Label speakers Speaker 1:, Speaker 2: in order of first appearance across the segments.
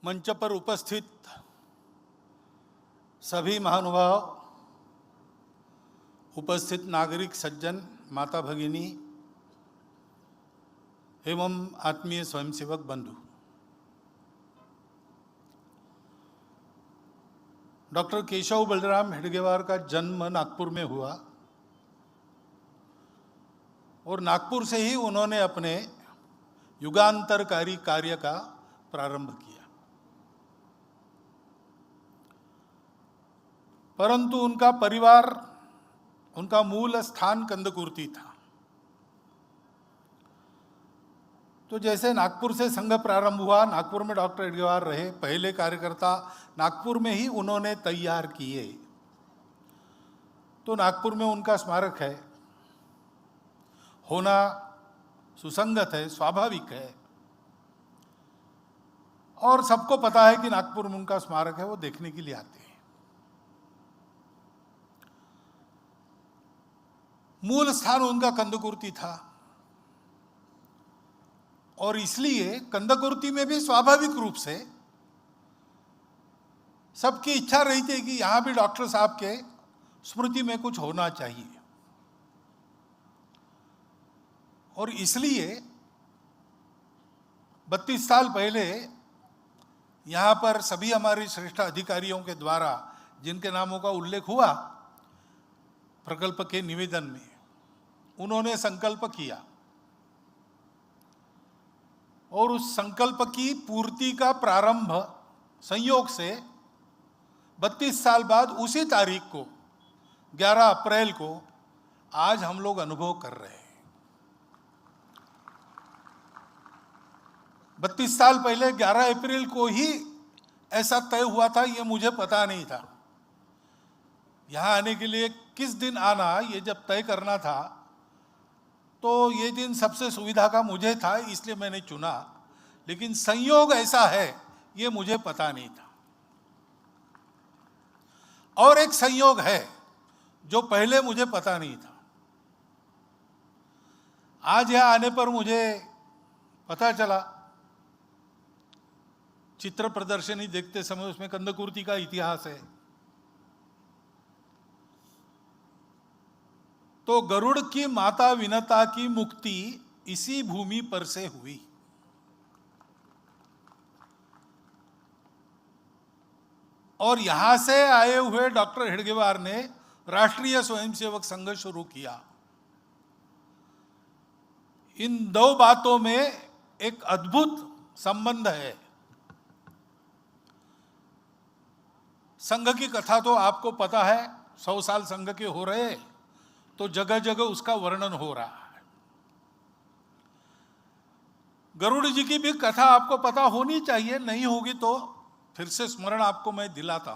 Speaker 1: मंच पर उपस्थित सभी महानुभाव, उपस्थित नागरिक सज्जन, माता भगिनी एवं आत्मीय स्वयंसेवक बंधु, डॉक्टर केशव बलराम हेडगेवार का जन्म नागपुर में हुआ और नागपुर से ही उन्होंने अपने युगांतरकारी कार्य का प्रारंभ किया। परंतु उनका परिवार, उनका मूल स्थान कंदकुर्ती था। तो जैसे नागपुर से संघ प्रारंभ हुआ, नागपुर में डॉक्टर हेडगेवार रहे, पहले कार्यकर्ता नागपुर में ही उन्होंने तैयार किए। तो नागपुर में उनका स्मारक है, होना सुसंगत है, स्वाभाविक है, और सबको पता है कि नागपुर में उनका स्मारक है, वो देखने के लिए आते हैं। मूल स्थान उनका कंदकुर्ती था और इसलिए कंदकुर्ती में भी स्वाभाविक रूप से सबकी इच्छा रही थी कि यहां भी डॉक्टर साहब के स्मृति में कुछ होना चाहिए। और इसलिए 32 साल पहले यहां पर सभी हमारे श्रेष्ठ अधिकारियों के द्वारा, जिनके नामों का उल्लेख हुआ प्रकल्प के निवेदन में, उन्होंने संकल्प किया और उस संकल्प की पूर्ति का प्रारंभ संयोग से 32 साल बाद उसी तारीख को 11 अप्रैल को आज हम लोग अनुभव कर रहे हैं। 32 साल पहले 11 अप्रैल को ही ऐसा तय हुआ था, ये मुझे पता नहीं था। यहाँ आने के लिए किस दिन आना, ये जब तय करना था तो ये दिन सबसे सुविधा का मुझे था, इसलिए मैंने चुना। लेकिन संयोग ऐसा है, ये मुझे पता नहीं था। और एक संयोग है जो पहले मुझे पता नहीं था। आज यहाँ आने पर मुझे पता चला, चित्र प्रदर्शनी देखते समय उसमें कंदकुर्ती का इतिहास है। तो गरुड़ की माता विनता की मुक्ति इसी भूमि पर से हुई। और यहां से आए हुए डॉक्टर हेडगेवार ने राष्ट्रीय स्वयंसेवक संघ शुरू किया। इन दो बातों में एक अद्भुत संबंध है। संघ की कथा तो आपको पता है, 100 साल संघ के हो रहे, तो जगह जगह उसका वर्णन हो रहा है। गरुड़ जी की भी कथा आपको पता होनी चाहिए, नहीं होगी तो फिर से स्मरण आपको मैं दिलाता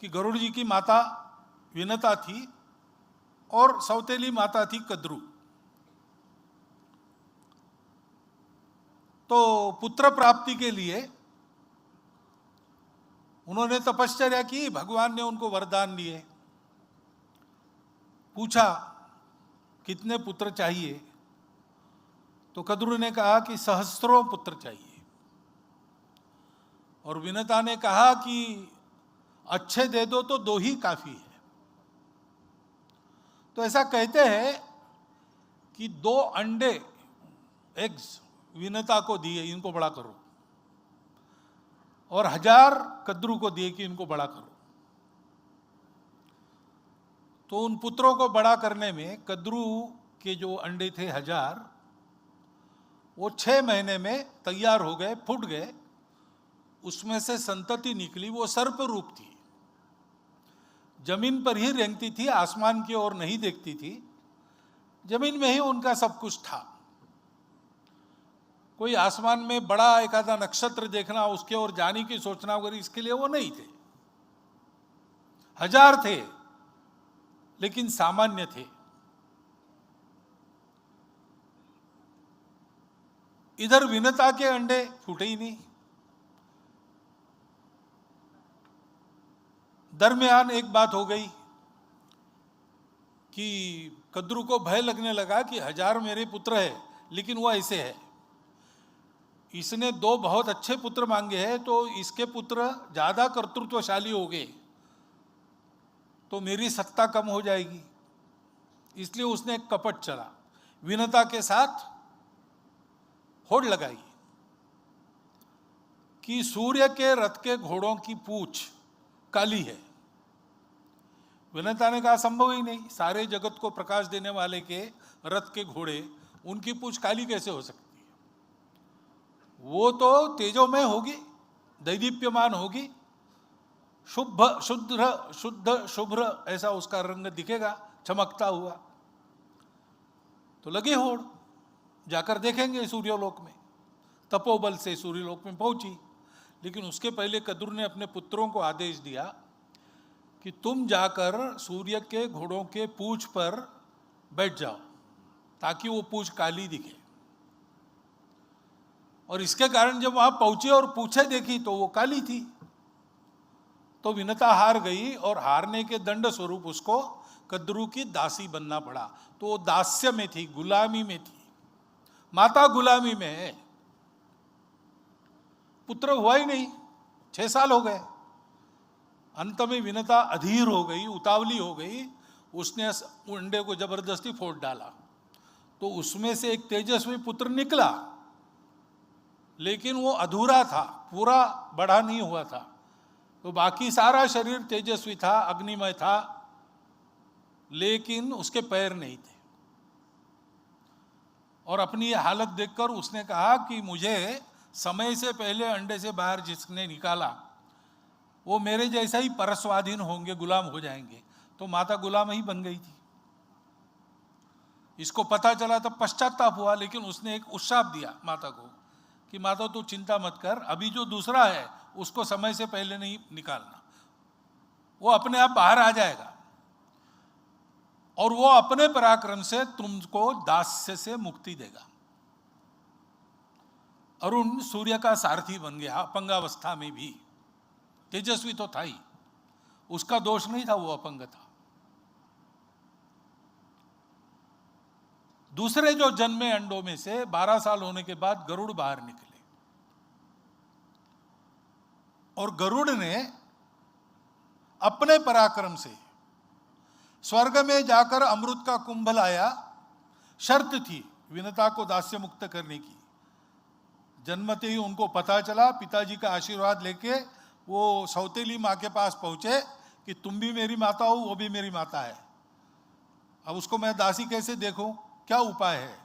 Speaker 1: कि गरुड़ जी की माता विनता थी और सौतेली माता थी कद्रू। तो पुत्र प्राप्ति के लिए उन्होंने तपश्चर्या की, भगवान ने उनको वरदान दिए। पूछा कितने पुत्र चाहिए, तो कद्रू ने कहा कि सहस्त्रों पुत्र चाहिए। और विनता ने कहा कि अच्छे दे दो तो 2 ही काफी है। तो ऐसा कहते हैं कि 2 अंडे, एग्स विनता को दिए, इनको बड़ा करो, और 1000 कद्रू को दिए कि इनको बड़ा करो। तो उन पुत्रों को बड़ा करने में कद्रू के जो अंडे थे 1000, वो 6 महीने में तैयार हो गए, फूट गए। उसमें से संतति निकली, वो सर्प रूप थी, जमीन पर ही रेंगती थी, आसमान की ओर नहीं देखती थी, जमीन में ही उनका सब कुछ था। कोई आसमान में बड़ा एक आधा नक्षत्र देखना, उसके ओर जाने की सोचना वगैरह, इसके लिए वो नहीं थे। 1000 थे लेकिन सामान्य थे। इधर विनता के अंडे फूटे ही नहीं। दरमियान एक बात हो गई कि कद्रू को भय लगने लगा कि 1000 मेरे पुत्र है, लेकिन वो ऐसे है इसने दो बहुत अच्छे पुत्र मांगे हैं, तो इसके पुत्र ज्यादा कर्तृत्वशाली हो गए तो मेरी सत्ता कम हो जाएगी। इसलिए उसने एक कपट चला, विनता के साथ होड़ लगाई कि सूर्य के रथ के घोड़ों की पूंछ काली है। विनता ने कहा संभव ही नहीं, सारे जगत को प्रकाश देने वाले के रथ के घोड़े, उनकी पूंछ काली कैसे हो सकती है? वो तो तेजोमय होगी, दैदीप्यमान होगी, शुद्ध शुभ्र ऐसा उसका रंग दिखेगा चमकता हुआ। तो लगे होड़, जाकर देखेंगे सूर्यलोक में। तपोबल से सूर्यलोक में पहुंची, लेकिन उसके पहले कद्रू ने अपने पुत्रों को आदेश दिया कि तुम जाकर सूर्य के घोड़ों के पूंछ पर बैठ जाओ ताकि वो पूंछ काली दिखे। और इसके कारण जब वहां पहुंचे और पूछे देखी तो वो काली थी। तो विनता हार गई और हारने के दंड स्वरूप उसको कद्रू की दासी बनना पड़ा। तो वो दास्य में थी, गुलामी में थी, माता गुलामी में है। पुत्र हुआ ही नहीं, 6 साल हो गए। अंत में विनता अधीर हो गई, उतावली हो गई, उसने अंडे को जबरदस्ती फोड़ डाला। तो उसमें से एक तेजस्वी पुत्र निकला, लेकिन वो अधूरा था, पूरा बड़ा नहीं हुआ था। तो बाकी सारा शरीर तेजस्वी था, अग्निमय था, लेकिन उसके पैर नहीं थे। और अपनी ये हालत देखकर उसने कहा कि मुझे समय से पहले अंडे से बाहर जिसने निकाला वो मेरे जैसा ही परस्वाधीन होंगे, गुलाम हो जाएंगे। तो माता गुलाम ही बन गई थी। इसको पता चला तब पश्चाताप हुआ, लेकिन उसने एक उत्साह दिया माता को कि माता तू चिंता मत कर, अभी जो दूसरा है उसको समय से पहले नहीं निकालना, वो अपने आप बाहर आ जाएगा और वो अपने पराक्रम से तुमको दास्य से मुक्ति देगा। अरुण सूर्य का सारथी बन गया, अपंगावस्था में भी। तेजस्वी तो था ही, उसका दोष नहीं था, वो अपंग था। दूसरे जो जन्मे अंडों में से 12 साल होने के बाद गरुड़ बाहर निकले और गरुड़ ने अपने पराक्रम से स्वर्ग में जाकर अमृत का कुंभ लाया। शर्त थी विनता को दास्य मुक्त करने की। जन्मते ही उनको पता चला, पिताजी का आशीर्वाद लेके वो सौतेली माँ के पास पहुंचे कि तुम भी मेरी माता हो, वो भी मेरी माता है, अब उसको मैं दासी कैसे देखूं, क्या उपाय है?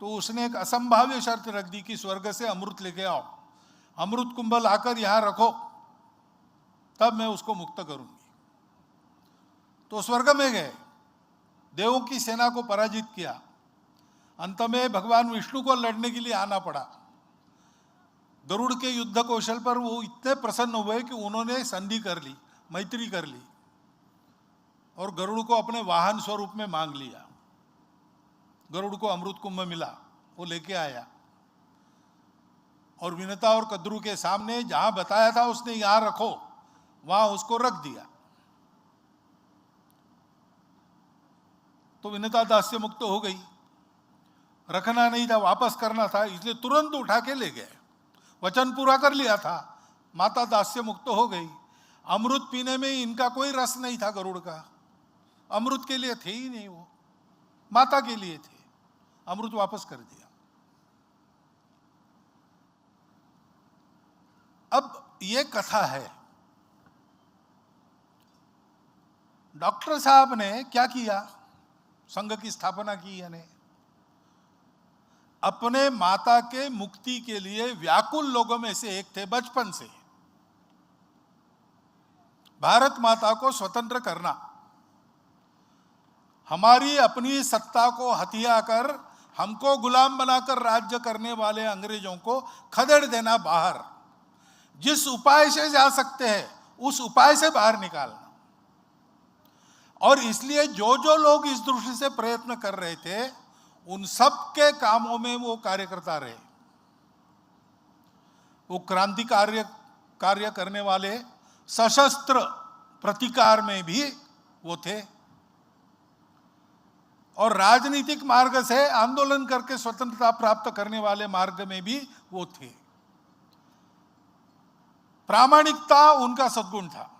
Speaker 1: तो उसने एक असंभाव्य शर्त रख दी कि स्वर्ग से अमृत लेके आओ, अमृत कुंभ लाकर यहां रखो, तब मैं उसको मुक्त करूंगी। तो स्वर्ग में गए, देवों की सेना को पराजित किया। अंत में भगवान विष्णु को लड़ने के लिए आना पड़ा। गरुड़ के युद्ध कौशल पर वो इतने प्रसन्न हुए कि उन्होंने संधि कर ली, मैत्री कर ली और गरुड़ को अपने वाहन स्वरूप में मांग लिया। गरुड़ को अमृत कुंभ मिला, वो लेके आया और विनता और कद्रू के सामने जहां बताया था उसने यहां रखो, वहां उसको रख दिया। तो विनता दास्य मुक्त हो गई। रखना नहीं था, वापस करना था, इसलिए तुरंत उठा के ले गए। वचन पूरा कर लिया था, माता दास्य मुक्त हो गई। अमृत पीने में इनका कोई रस नहीं था, गरुड़ का अमृत के लिए थे ही नहीं, वो माता के लिए थे। अमृत वापस कर दिया। अब ये कथा है, डॉक्टर साहब ने क्या किया, संघ की स्थापना की, यानी अपने माता के मुक्ति के लिए व्याकुल लोगों में से एक थे। बचपन से भारत माता को स्वतंत्र करना, हमारी अपनी सत्ता को हथिया कर हमको गुलाम बनाकर राज्य करने वाले अंग्रेजों को खदेड़ देना, बाहर जिस उपाय से जा सकते हैं उस उपाय से बाहर निकालना। और इसलिए जो जो लोग इस दृष्टि से प्रयत्न कर रहे थे उन सब के कामों में वो कार्यकर्ता रहे। वो क्रांति कार्य करने वाले, सशस्त्र प्रतिकार में भी वो थे। और राजनीतिक मार्ग से आंदोलन करके स्वतंत्रता प्राप्त करने वाले मार्ग में भी वो थे। प्रामाणिकता उनका सद्गुण था।